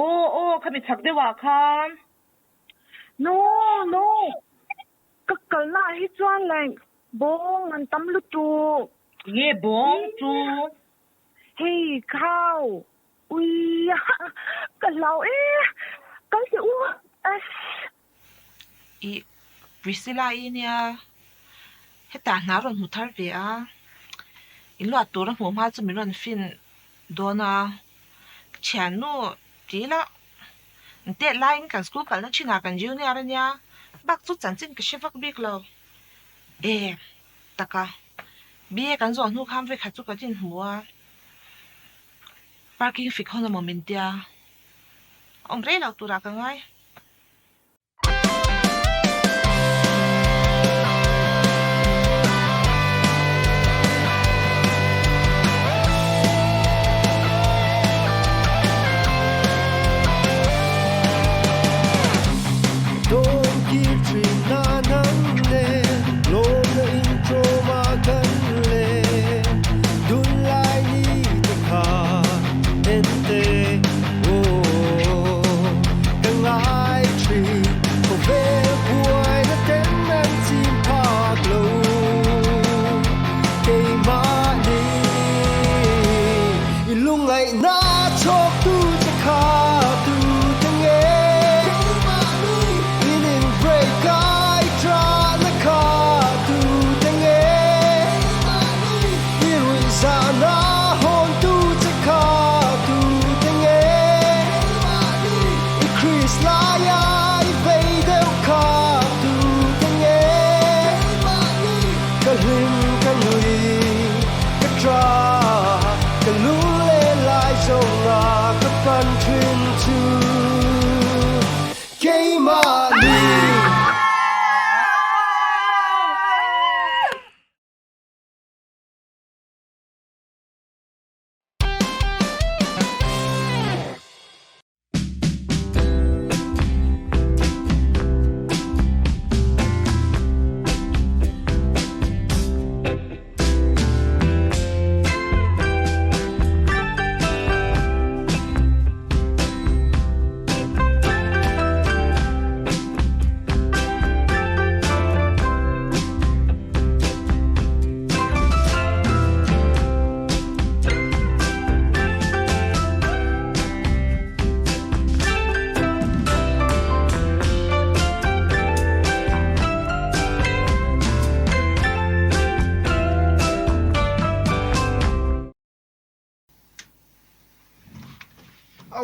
ô khami chak de wa khan no ka kalna hi chuan lai bong an tam lu tu ye bong chu hey khao ui ka lau ka se u I Priscilla inia heta na ron muthar ve a in lo tur mu ma chu mi ron fin dona chanu tila nte line kan school kal na china kan junior nya bak chu chan chin ka shevak bik lo taka bie kan zo nu kham ve kha chu ka jin huwa parking fi khona momentia omre la tura ka ngai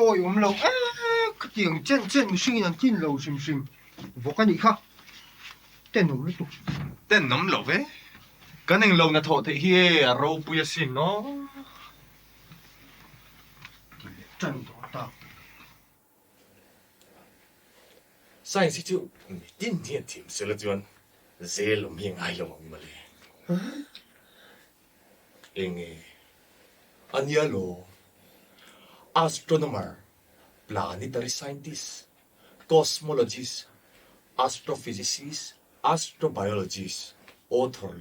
ôi ôm lâu cái tiếng chân sinh nhắn tin lâu sim vô cái gì khác tên nóng lúc tên nóng lâu vậy cái này lâu na thọ thì hi râu bùi xin nó chân đó ta science chu tin thiên tìm sẽ là chuyện dễ lắm hiện ai lòng mà le anh anh nhớ lo astronomer planetary scientist cosmologist astrophysicist astrobiologist author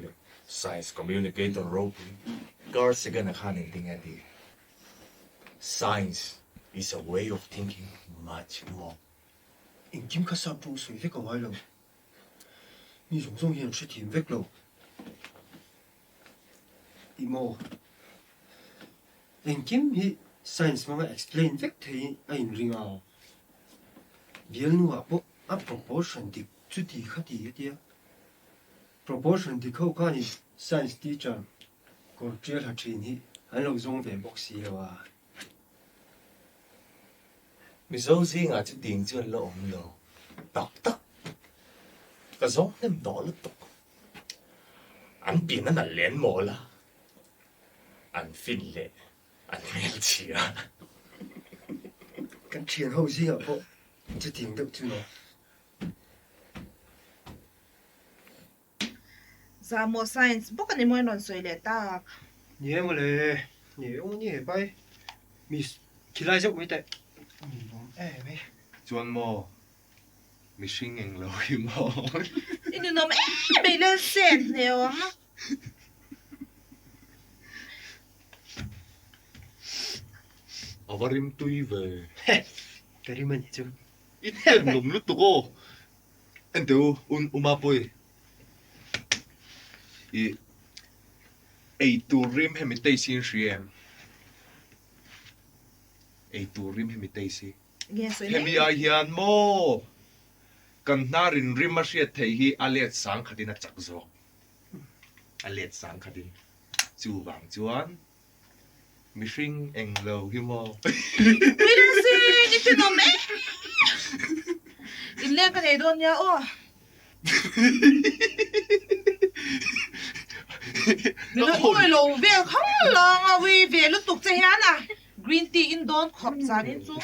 science communicator rope gar sigan khanin tingadi science is a way of thinking much more in kim ka sa pu sui ve ka wai lo ni zong zong hian shi thim vek lo imo in kim hi science ma explain vek thei a in ringa bial nu a proportion dik chu ti khati tia proportion dik khau ka ni science teacher ko trial ha thin hi an lo zong ve box si lo a mi zo zi nga chu ding chuan lo om lo tak tak ka zong nem do lo tok an pin an len mo la an fin le an mel chia kan thian ho zi a po chu ting deuh chu no za mo science book ani moi non soi le tak nhớ mà lệ nhớ ông nhớ bay mi khi lai dốc mấy tệ mấy chuan mo mi hring eng lo hi mo inu nom be le set ne o ma avarim tui ve Kari man chu. In hel lum lu tu ko. Ento umapoi. I ei tu rim hemi tei sin siem. Ei tu rim hemi tei si. Yes, Hemi ai hian mo. Kan narin rim a hriat thei hi alet sang khatin a chak zo. Alet sang khatin. Chu wang chuan. Mi hring eng lo hi mo. Ito no me. Ile ka nei don ya o. Mino oi lo ve khang lang a we ve lu tuk che hian a. Green tea in don khop zan in chu.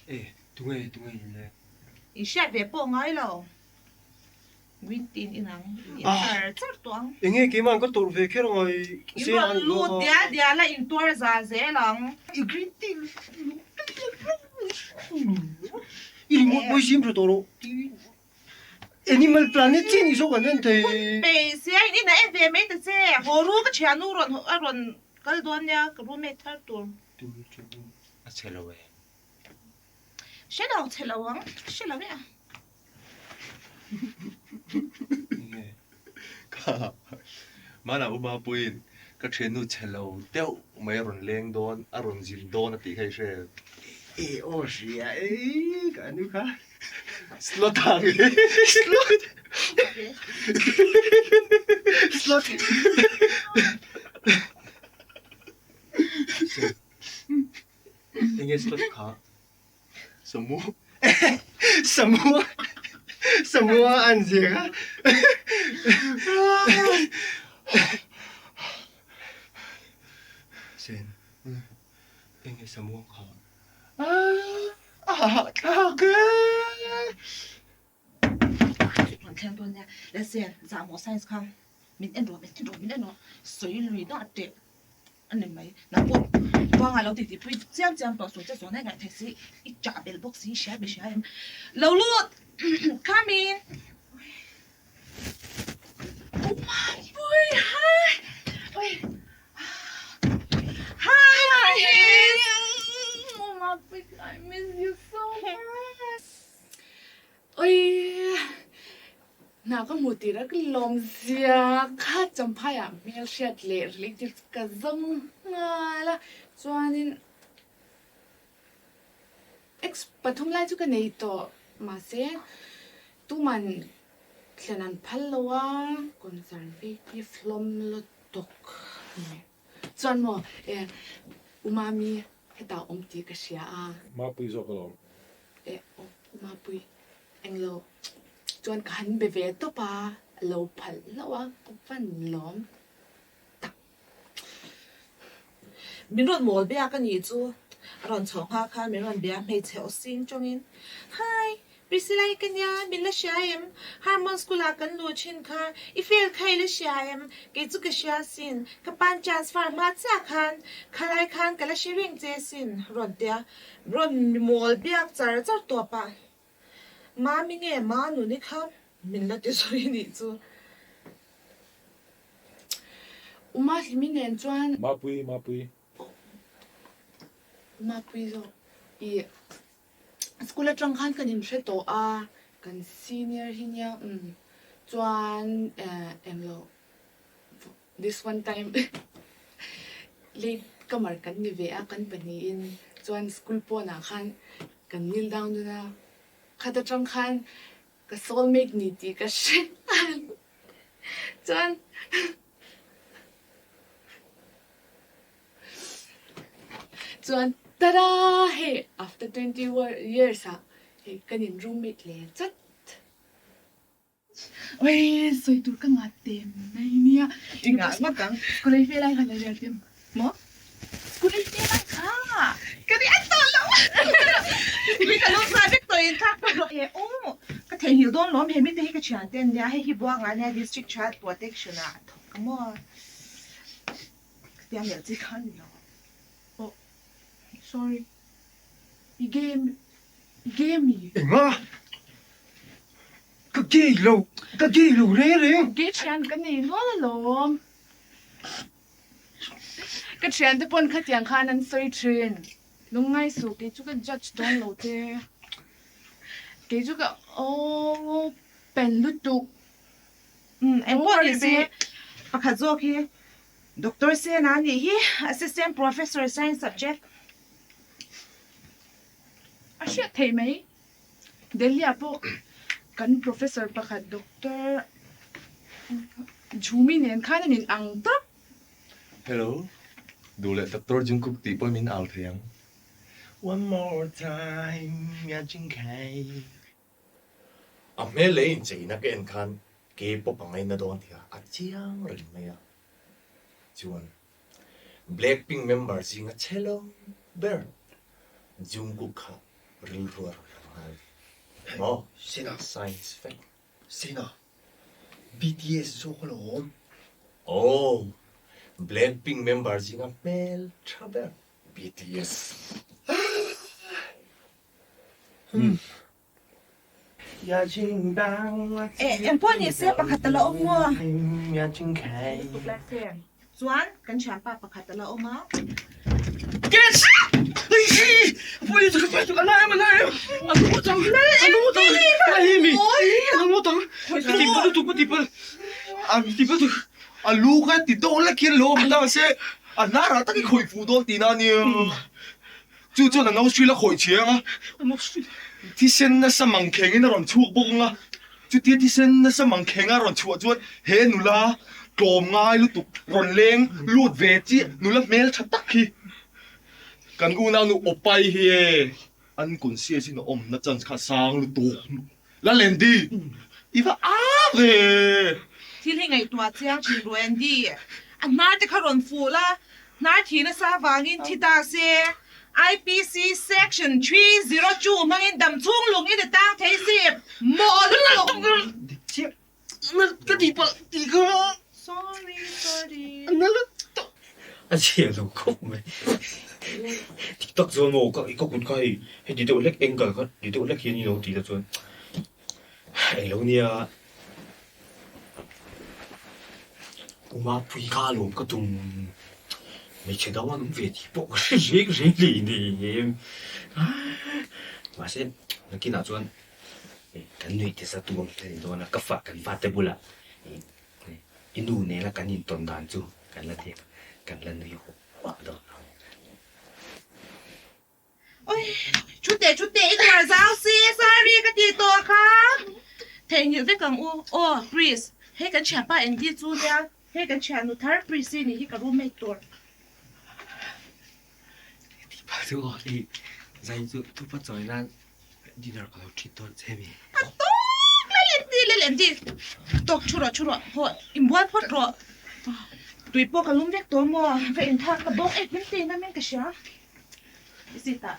Eh, tungai le. I shat ve po ngai lo. Green tea in ang. Ah. Char tuang. Enge ke man ko tur ve kher ngai. Ilo lu dia la in tor za ze lang. Green tea. Ili mo boy sim pro toro. Animal Planet chin iso kan te. Pe sia ni na e ve me te che. Horu ka chanu ron kal don ya ka ru me thar tur. a chelo we Shela chela wang. Shela ve. Ka mana umapoi ka thenu chelo teu mai ron leng don a ron jin don a ti khai she. Eh, oh sia. Eh, kan du ka. Slot hang. Slot. Enge slot ka. Samu. Semua anjir. Sen. Enge semua ka. Mình thêm tuần nha, để xem giảm một size không? Mình ăn rồi, suy lùi đó đẹp. Anh em mấy, nào bộ, qua ngày lâu thì phải xem bảo số cho số này ngày thấy gì, ít trả bel box gì share em. Lâu luôn, come in. Oh my boy, hi. Ôi. Hi. Mama, I miss you so much. Ôi, nào có một tí đó cái lom xìa khát chấm phai à mèo sẹt lệ lịch thì cả dông là cho nên ex bắt hôm nay chú cái này to mà sẽ tu mình sẽ năn phal loa conservative flom lo tok cho nên mà umami cái tao ông tí cái xìa à Mapui zo kalom. umapui anh lo chuan ka han be ve to pa lo phal lawa van lom Mình luôn mua bia cái gì chú, rồi chồng ha khăn mình luôn bia mấy chèo xin trong in. Hi, Priscilla cái nhà mình là xia em, Harmon School à cần lúa chín khăn, Ifel khai là xia em, cái chú cái xia xin, cái ban transfer mà cha khăn, khai lại khăn cái là sharing chế xin, rồi tia, rồi mua bia chả tua pa. Má mình nghe má nu đi khăn, mình là tiêu soi đi chú. uma himi nen chuan Mapui. umapui zo I school atang khan kan in hre to a kan senior hinya chuan em lo this one time late kamar kan ni ve a kan pani in chuan school po na khan kan kneel down na khata tang khan ka soulmate ni ti ka she chuan chuan tada hey after 20 years hey kanin roommate le chat oi soi tur ka nga tem nai nia Inga mà căng. kulai fe lai khala ya tem mo kulai fe lai kha Cái gì anh toàn lắm. Mình phải lúc ra biết tôi thắc mắc rồi. Cái thầy hiểu đón lắm, mình thấy cái chuyện tên nhà hay hi buông anh này district child protection à. Come on. Cái tiếng hiểu gì khăn rồi. sorry I gave me Enga. Cái gì lâu re. cái chuyện cái này nó là lom cái chuyệnที่ปนขัดอย่างข้านั้นสวยทรีน lúc ngay số cái chú cái judge don't lo thế cái chú cái pen lút tục em Oh, pon ni baby. se pakhat zawk hi doctor se na ni hi assistant professor science subject à shit thấy mấy đến nhà bộ kan professor pakhat doctor Jumi nen khana nin ang ta Hello. Đủ lệ Dr. Jungkook tí bôi mình ảo thiang. One more time, nhà chính khai. À mẹ lấy chỉ na cái anh khan, cái bộ bằng ngay na đón thì à chiang rồi mày à. Chuan. Blackpink member sing a cello, bear. Jungkook ha, real ruột. Oh, Sina, science fact. Sina. BTS số có lộn. Oh, Blackpink member sing a male trouble. BTS. Ya ching dang. em pon ni se pakhat la omo Ya ching khai. chuan kan cham pa pakhat la oma Yes! Pwede ka pa ito ka na naman na yun. Ano mo tang? Ano mo tang? Kahimi. Ano mo tang? Di pa ito, di pa. Di pa ito. Luka, dito wala kaya loob na kasi. Nara, taki koi fudo, tina niya. Chucho na nao sila koi chiya nga. Tisen na sa mangkengin na ron chuak bukong nga. Chuti tisen na sa mangkeng nga ron chuak chuan. He nula. Klom nga ay lutuk. Ron leng. Lut veti. Nula mel chatak hi. Kan una nu opay hi an kun siya sino na chan ka sang lu tuk la lendi iwa ave thil hi ngai tua chiang chi ruan di an mar te kharon fu la nar thi na sa wangin thita se IPC section 302 mangin dam chung lung in tang thei sip mo lu chiếc nó cái gì vậy gì cơ sorry nó là anh chị đâu khóc mày TikTok rồi mà có cuốn coi hay đi đâu lách anh cả con đi đâu lách hiện như đâu thì là rồi anh lâu nia mà phi ca luôn có tung mấy chuyện đó mà nó về thì bộ riêng riêng gì đi mà xem nó kia nào rồi kan nuôi thì sao tuồng thì đó là cấp phạt kan phạt tới bula inu này là kan in ton dan chu kan là thiệt kan là nuôi hoa đó ôi chút để ít mà giáo sư sorry cái gì to khác thế như với càng ô breeze hay cái chả ba anh đi chú nha hay cái chả nó thar breeze này cái roommateตัว thì bà tôi gọi đi dành dụng tôi bắt giỏi nan đi nào có chỉ tốt xem đi lên đi tóc chura thôi im buat phốt rồi tụi po kalum vek to mo ve in thak ka bok ek min tin na men ka sha isita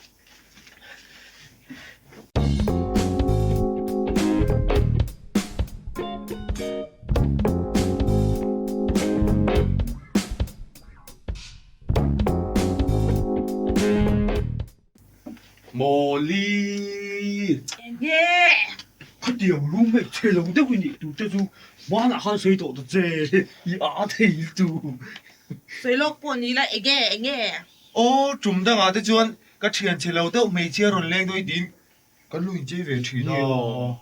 Molly. yeah cái điều luôn mày chơi lòng đâu cái gì tụ cho chú má là hai岁tổ chơi ya thì tụ soi lok po ni la ege Chúng ta ngã tới chuan. Cái chuyện chơi lâu đâu mấy chia rồi lên đôi điểm. Cái lùi chơi về chuyện đó.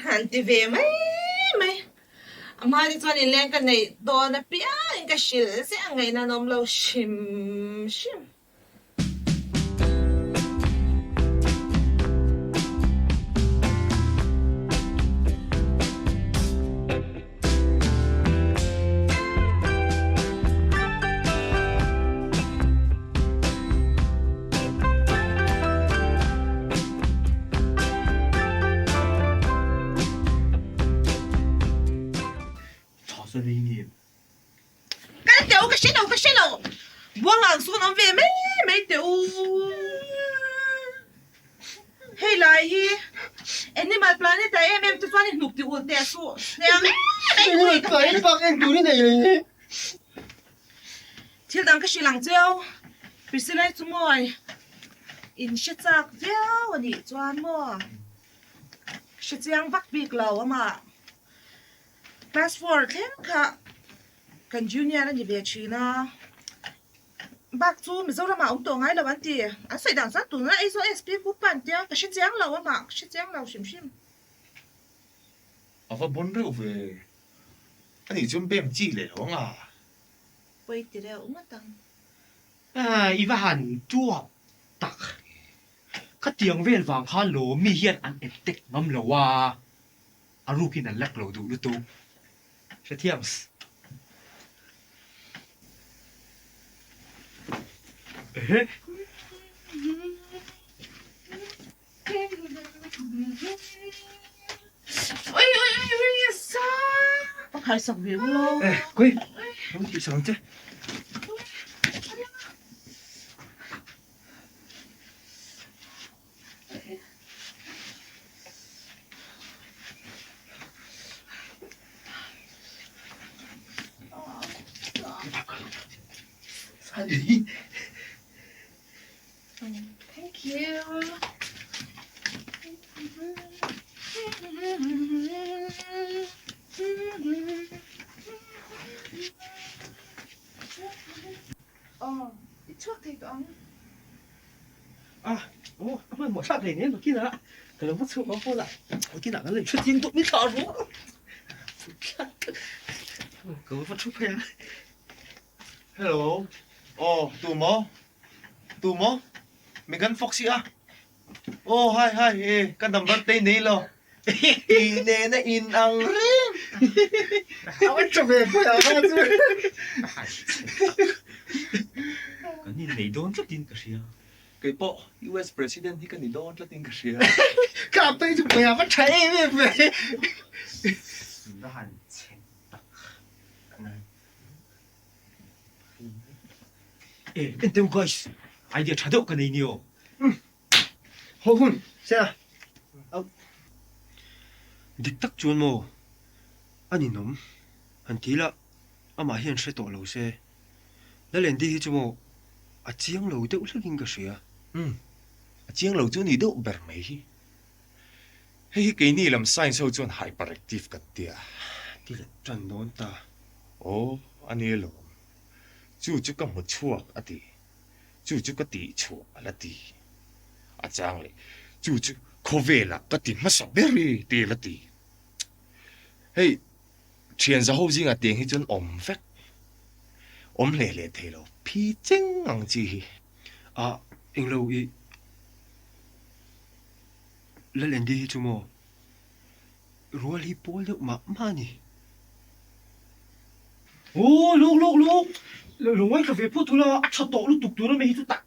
han ti ve mai ama ni chuan in leng ka nei do na pia in ka shil se angai na nom lo shim吵死你你 cái tiểu cái shil đâu buông làng xuống nó về mấy tiểu hey lại hi Animal Planet em tu fan nục ti ul te su cái cái bác em tụ này thil dang ka shilang cheu Priscilla chu moi in she chak cheu ani chuan mo she chiang vak bik lo ama class 4 thleng kha kan junior ani ve china bác chú mình dâu ra mà ông tổ ngay là bạn tì à sợi đằng sát tụi nó ấy số SP của bạn tì cái shit giang lâu mà shit giang lâu xìm xìm à và bốn rượu về anh ấy chuẩn bị chi lệ không à bây tì đều ung tăng à iwa han chua tak ka tiang vel wang kha lo mi hian an etek ngam lo wa aru kin an lak lo du lu tu she thiams eh ôi sao bác hai sọc việc luôn eh koi không chịu sống chứ thank you đi trước thì con à ô mà một sát này nó kia là cái nó mất sự nó vô lại kia là nó lên xuất tiếng tụi biết thở xuống cứ phát chút phải hello tụi mó mình gần Foxy à hi cái number tên này lo in nè nó in ang áo chụp về phải à cái nhìn này đón chút tin cái gì à cái bộ US president thì cái này đón cho tin cái gì cả tay chụp về bắt cháy về nó hẳn chén ê bên tiêu guys idea 찾아 cái này nhiều 호훈 세야 딕딱 주원 뭐 아니 놈 한티라 아마 hiện sẽ tổ lầu xe đã lên đi cho mo à chiang lầu tiêu lắc cái gì à chiang lâu chỗ này đâu bể mấy cái này làm science hậu chuan hyperactive cái tia đi là chân đón ta anh ấy lo chú cái một chuột à đi chú cái tí chuột là đi à chang lại chú có về là cái tí mà sao berry đi là đi hey chuyện sau hậu gì à tiếng hay chuan phết lệ thế lo phi chính ngang chi à anh lâu y đã lên đi cho mo rồi đi bol được mà nè ô lúc lúc ấy cái việc phụ thuộc là ăn cháo tổ lúc tục nó mới hít tắc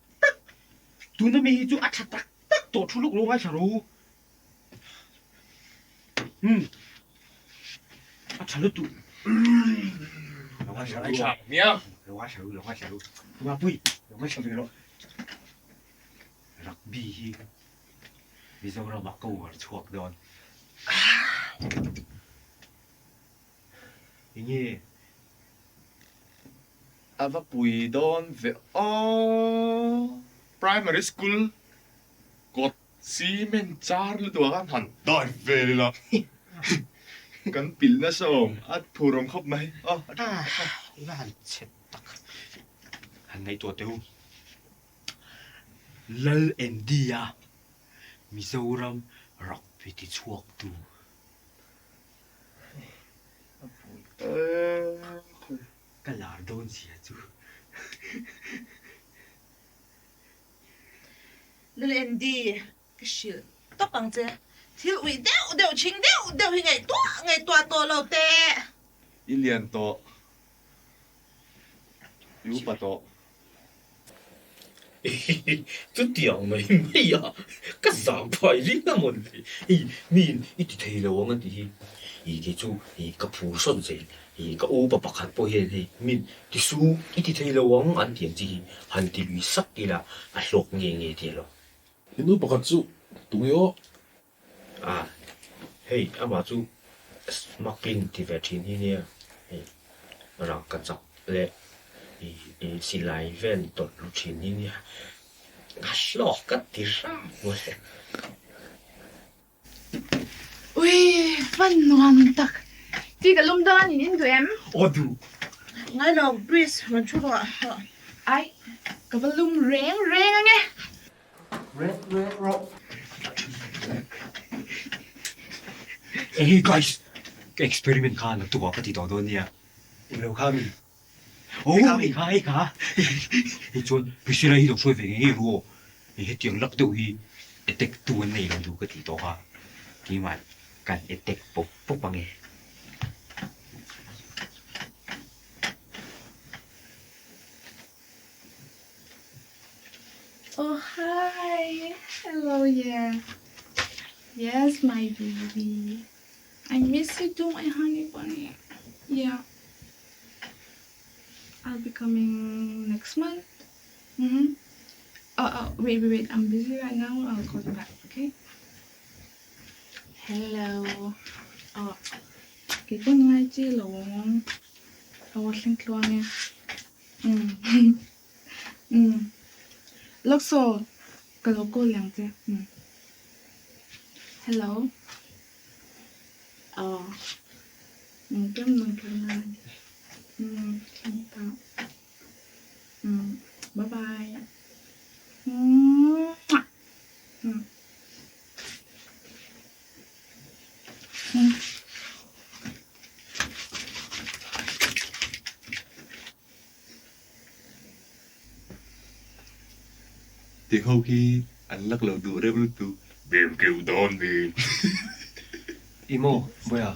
tụi nó mới hít ăn cháo tắc tổ chú lúc ấy chả rồi ăn cháo lúc tụ lúc ấy chả rồi miếng lúc ấy chả rồi mà bụi lúc ấy chả rồi rugby bây giờ nó mặc câu ở chuột rồi như à và bùi đón về primary school cột xi men char lu tua kan han đón về là kan pil na som at purom khop mai là hẳn chết tắc hẳn này tuột tiêu lal India Mizoram rock với tí chuột tu cái là đồn gì à chú lên đi cái shit tóc bằng thế thiếu ủy đều chính đều thì ngày tua lâu tệ ilian to yu pa to Tôi tiếng mày mày à cái dạng phải lý là một mình ít thấy là ông ấy thì cái chú cái phụ son gì cái ô bạc hạt bôi thì mình thì su ít thấy là ông ăn tiền gì ăn tiền bị sắc đi là ăn lộc nghe thì lo Inu bakatsu tungyo à hey ama chú makin thì về trên như này rồi cái chọc lệ xin lại ven tốt lúc trên như này lọt cái tí ra ui văn hoàn tắc đi cái lông đó nhìn em tụi em 어두 ngay đầu breeze mình chút rồi ai กับว่าลุมแรงอะไง Hey guys, experiment ka na tuwa ka dito doon niya. Ilaw kami. Oh, kami ka. Hey John, bisira hito so ve hey ro. Hey tiang lak do hi. Etek tuwan na ilaw do ka dito ka. Kiman kan etek pop pang eh. Oh, hi. Hello, yeah. Yes, my baby. I miss you too, my honey bunny. Yeah. I'll be coming next month. Mm-hmm. Wait. I'm busy right now. I'll call you back, okay? Hello. Cái con ngay chi lộn. Sinh luôn nha. Lúc sau, cái logo làng chứ. Hello. Cảm ơn. Cảm ơn. Bye bye. Thì sau khi anh lắc lầu đùa rêu tu bèm kêu đòn đi. Imo, 뭐야.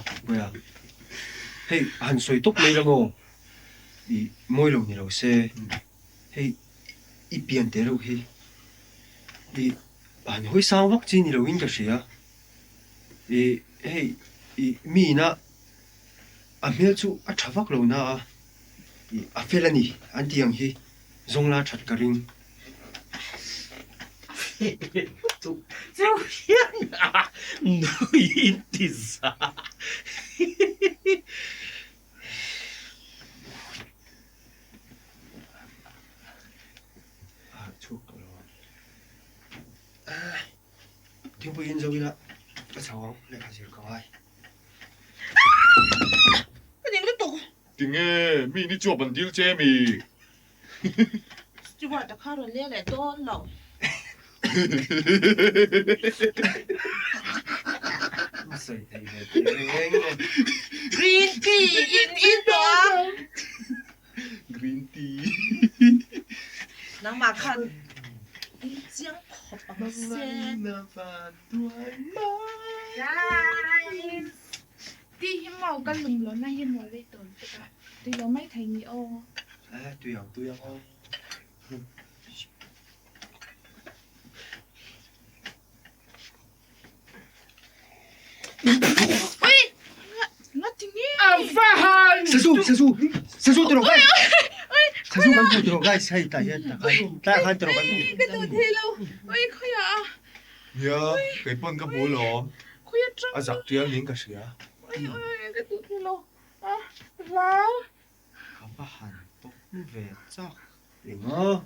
Hey, han soi tok mai lango. I moi lo ni lo se. Hey, I pian te lo hi. I han hoi sang wak chi ni lo in ka sia. Hey, mi na a mel chu a thawak lo na. A felani an tiang hi. Zongla that ka ring. 노인티사. tiếng bùi yên dâu đi ạ các cháu không lại phải gì được ai cái gì nó tụ Ting에 미니 좁은 딜 재미. chỉ bảo ta khá rồi lại to lẩu sợi thầy về green tea in đó Green tea. nắng mà khăn đi giang khóc bằng xe Guys. Đi hiếm màu căn lùm lớn này hiếm màu lấy tổn cho cả. Đi nó mấy thầy nhỉ ô. à tôi không Ui! Nó tiếng nhé. 사수 들어가 사수 간고 들어가 사이 딱 한 들어가 Cái tôi thi lâu. Ui, khói à. 야, 그번 거 몰라. Khói à trăng. 아, 작두야 닌가 시야. Ui, cái tôi thi lâu. Vào. 가봐 한또 왜짝 링어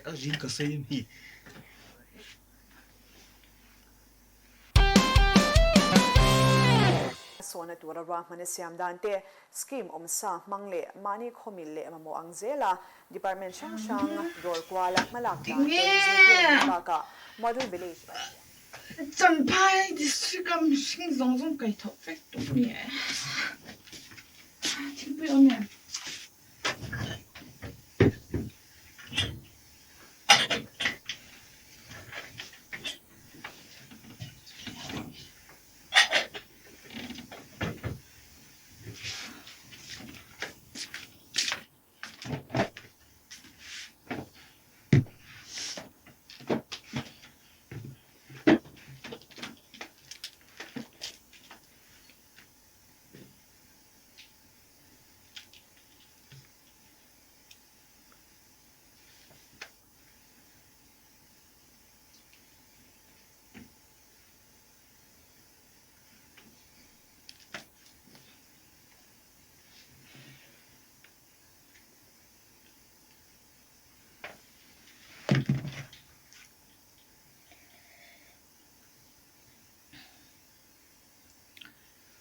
링가 세임이 Sona tura rahman siam dante scheme omsa mangle mani khomile mamo angzela department shang dor kwala malakta ka model village Chẳng phải district am sinh giống giống cái thọ phép tốt nhỉ. Chính bây giờ nè.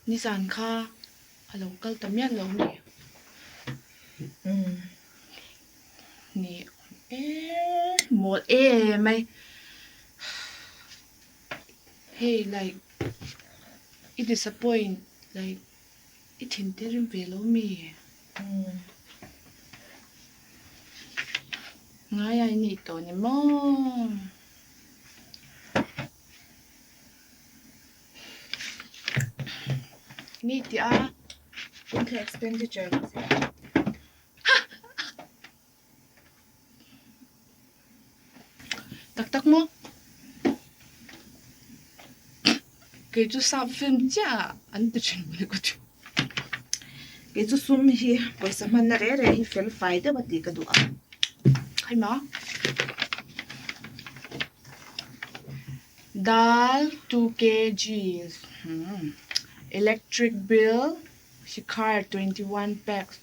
Nissan ka local tamian lo ni. more eh my hey like it disappoint like it hinterin velo me ngaya ni to ni mo ni ti a Winter expenditure. tak mo cái chú sao phim chả anh tự chuyện mới có chú Cái chú sum hi, bởi sao mà nè rẻ hi fel phai đó bà tí cái đũa. hay mà dal 2 kg electric bill shikar 21 packs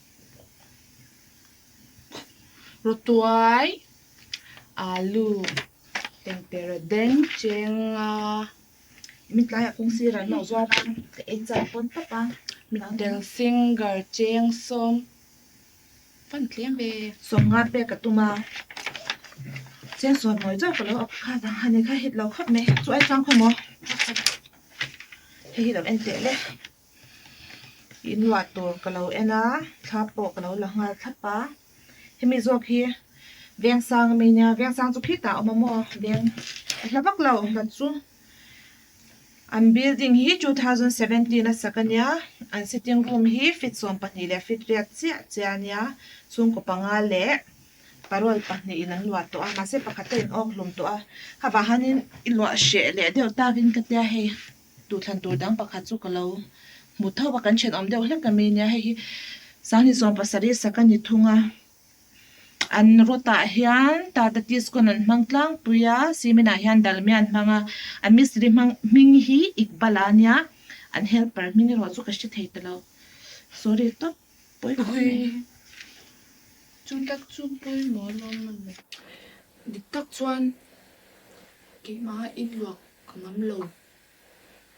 rotuai alu tempera den cheng Mình lại ở công ty rồi nó do đang cái anh chạy con tấp à. del singer cheng som phân liam về Xong ngát bè cả tụi mà. Chén xuân nói cho cái lâu khá rằng hẳn này khá hít lâu khắp mẹ. Chú ai trang không mò. Hãy hít lâu anh tệ lệ. In loạt tổ cái lâu anh á. Tháp bộ cái lâu là ngát tháp bá. Thì mình dọc hi. Vẹn sang mình nha. Vẹn sang chụp hít tạo mà mò. Vẹn. Là bác lâu lần chú. Ang building hi 2017 na sa kanya. Ang sitting room hi fit som panila fit riat siya niya. Sung ko pangale. Parol pa ni ilang luwa to ah. Masi pakatain ok lum to ah. Kabahanin ilwa siya le. Deo tagin katya he. Tutlan tudang pakatsu kalaw. Mutaw bakan chen om deo lang kami niya he. Sani som pasari sa kanya tunga. An rota hian tatatis ko nan mangtlang puya simina hian dalmian mga amisri minghi ikbala niya an helper mini ro chu ka shi thei talo sorry to poi ko chú tắc chú bôi mỏ lon mình đi tắc chuan cái má in luộc có ngắm lầu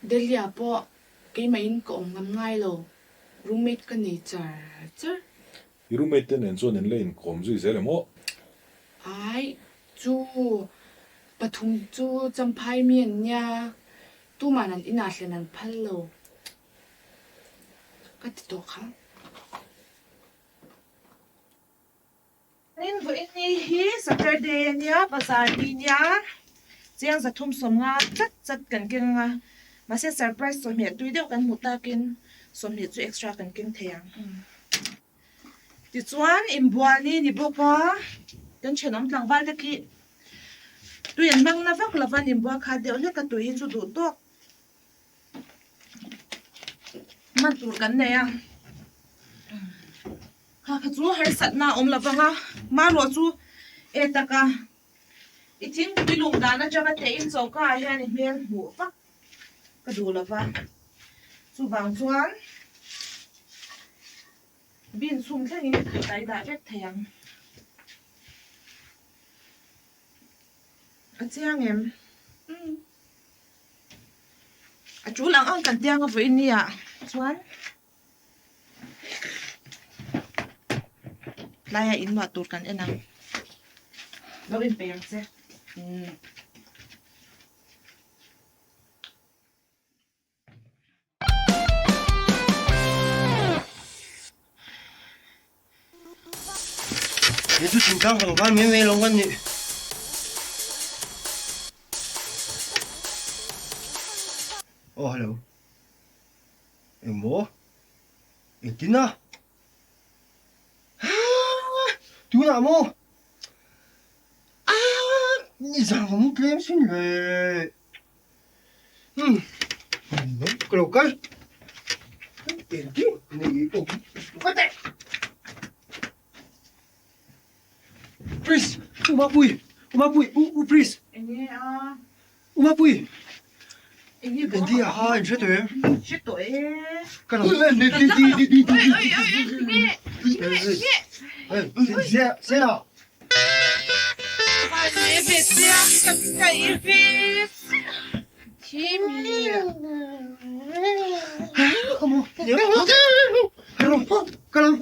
đây là po cái mà in có ngắm ngay lầu roommate cái này chả chứ I roommate tên cho nên lên kom zui sẽ là mo. ai chú bà thùng chú chăm phai miền nha tu mà năn in lên năn phal lầu cái gì khác Nin vo ini hi Saturday niya bazar ni niya chiang za thum som nga chat kan king nga ma se surprise so me tui deuh kan mutakin som ni chu extra kan king theyang ti chuan in buani ni boka kan chenom tlang bal te ki tui an mang na vak lawan in bua kha deuh le ka tui hin chu du to man tur kan ne ya ha chú hay sẵn na om lavanga ma ro chu e taka iting bilung dana jaga te in so ka hian ni mel mu fa ka du lava chu bang chuan bin sum thang in tai da vek thayang a chiang em a chu lang ang kan tiang a vo in nia chuan Laya in wa tur kan enang. Lawin pe yang se. Ni tu chính trang hàng van mấy long văn nhỉ. Oh hello. Em bố. Em tin à? Chú nào mô? Ni sao không kiếm xin về? Cái đầu cái. Tiền chứ? Này ồ. Bắt tay. Please, umapui, please. Ini a. Umapui. Ini Đến đi à, anh sẽ tới. Sẽ tới. Cái nào? Đi. Xe nào? Vai ver se a cair vis. Kimi Come on. Hello. Hello.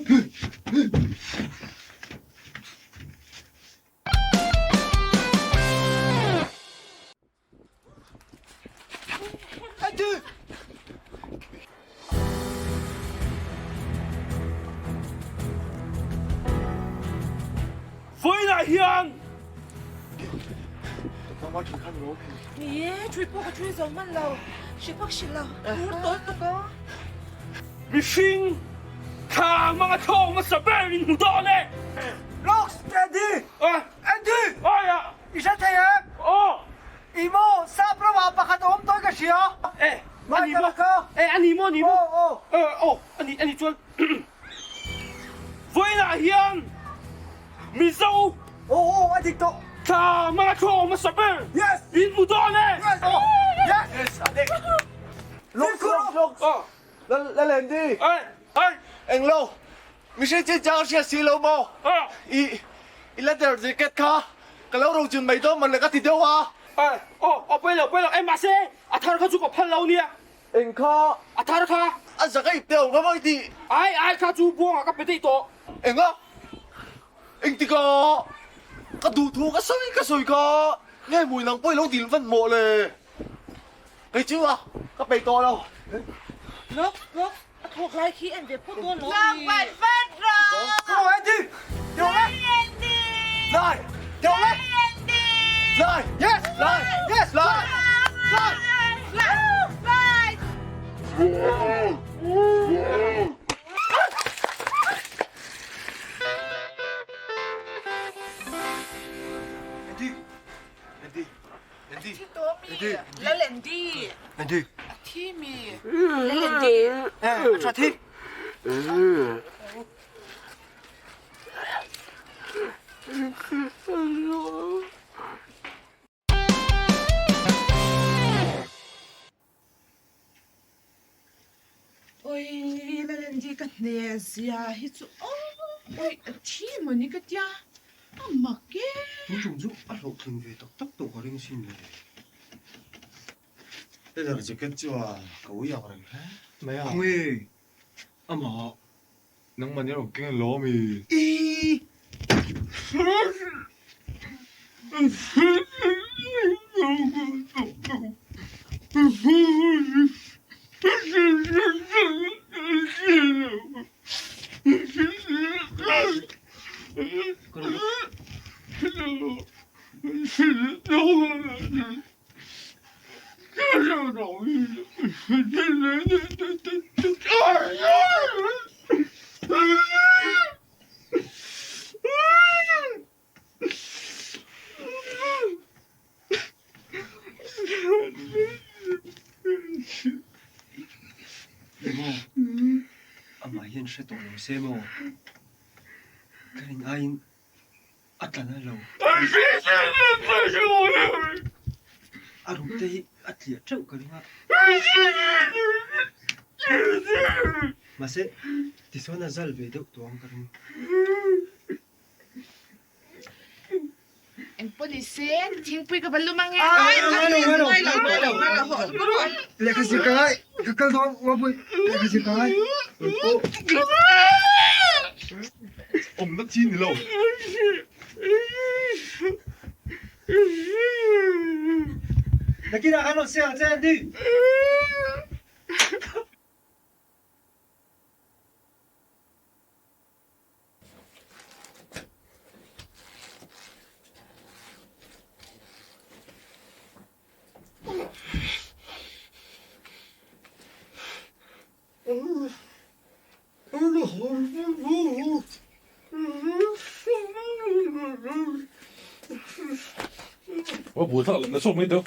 hiền 你追波追走慢了，谁怕谁了？我多那个。 Missing thang mga chong masaberin mo doon eh! Lox, Eddie! Ah! Eddie! Ay! Ah! Isa tayo? Oh! Imo, sa prawa pa ka doon to ka siya? Eh! Mali Ani mo? ka? Eh, ani mo, ani mo? Oo, oo. Ani chuan. Với là hiền! Mi dâu! Oo, Eddie to! Thang mga chong masaberin! Yes! In mo doon eh! Yes! Oh! Yes! Yes, Eddie. Lox, Lox! Oh! Lên đi. Ay! Ay! Anh Lô, mình sẽ chơi cháu xe xí lâu mò. Ah! I lên đèo gì kết khá. Cái lâu đầu chừng mày đó mình lại có thịt tiêu hả? Ay! Oh! Bây giờ em mà xe! À thằng nó có phân lâu nè! Anh khá. À thằng nó Anh sẽ cái tiêu nó mới đi. ai khá chú buông à cái bế tổ! Anh á. Anh thì có. Cái đủ thua cái sôi có. Nghe mùi nắng bôi lông tiền phân mộ lề. Cái chứ à? Cái bề to đâu? Look, thuộc lại khi em về phố tôi nó. Làm bài phết rồi! Cô Eddie! Điều lên! Lại! Điều lên! Lại! Yes! Lại! Yes! Lại! Lại! Andy. Tommy, Lalendi. Andy. Timmy. Lalendi. Cho thi! Ôi, Lalendi cái này gì hít chú. Ôi, Timmy, ni cái tia. À, mặc cái. Tôi trông giúp ăn lộc thường về tóc tổ có linh xin này. Bây giờ chỉ kết cho cậu yêu rồi. Mày à? Không hề. À mà. Nắng mà nhớ một cái lỗ mì. Ý. Ama hiền sẽ tổ lòng xe mô. Cái hình anh ắt là lâu. À đúng thế ắt liệt trâu cái đúng mà sẽ thì số là zal về đâu tuang cái đúng. Ang polisen, tingpoy ka ba lumang Lẹ cái gì cái? Cái đó ngó bụi. Lẹ cái gì cái? Ông nó chín lâu. Là kia là ăn nó xe trên đi. What was that? That's all me do.